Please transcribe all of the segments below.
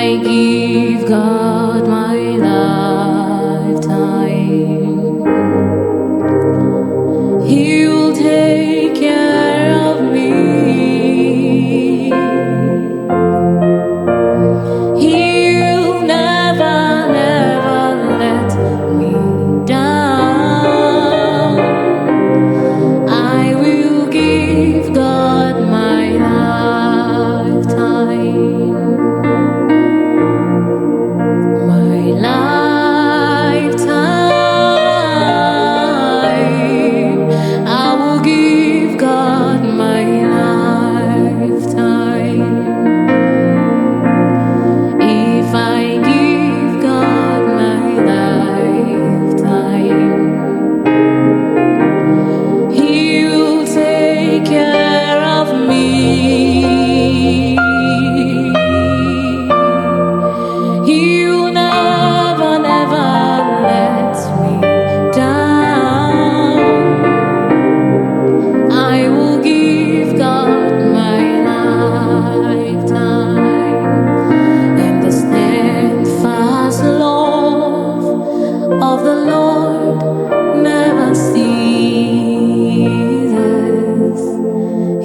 I give God my lifetime, He will take care of me. He'll never, never let me down. I will give God my lifetime. My lifetime, I will give God my lifetime. If I give God my lifetime, He will take care of me. He will never, never let me down. I will give God my lifetime, and the steadfast love of the Lord never ceases.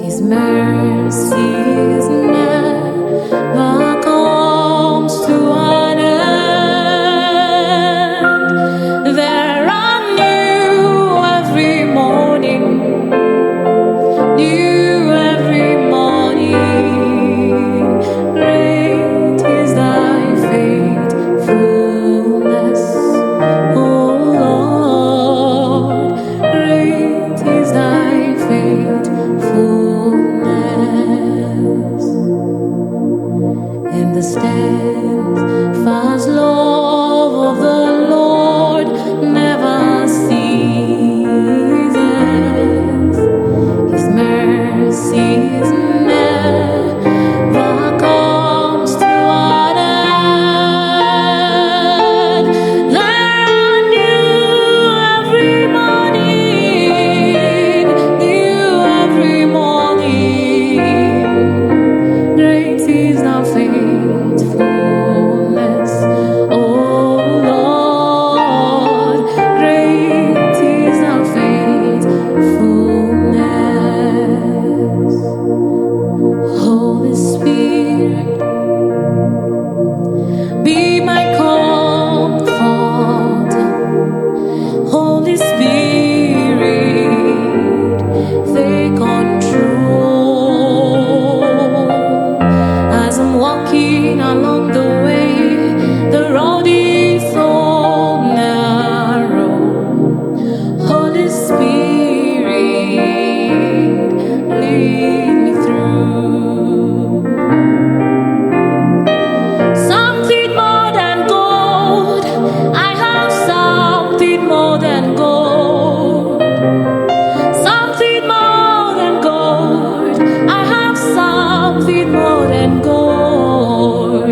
His mercies never comes to an end. There are new every morning, new every morning. Great is thy faithfulness, O Lord. Great is thy faithfulness, and the steadfast love of the Lord never ceases. His mercies never comes to an end. There are new every morning, new every morning. Great is thy faithfulness, O Lord. Great is thy faithfulness. Holy Spirit, be my comforter. Holy Spirit, take control. As I'm walking along the way, the road is so narrow. Holy Spirit, lead me through. Something more than gold, I have something more than gold. Something more than gold, I have something more than gold.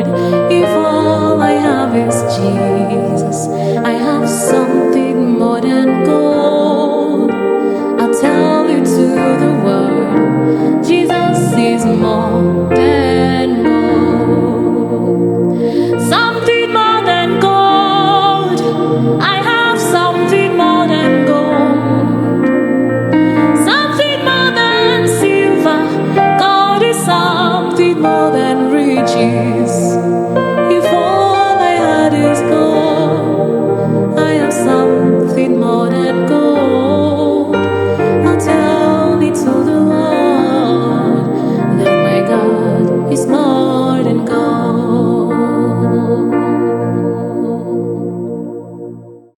If all I have is Jesus, I have something more than gold. I'll tell you to the world, Jesus is more than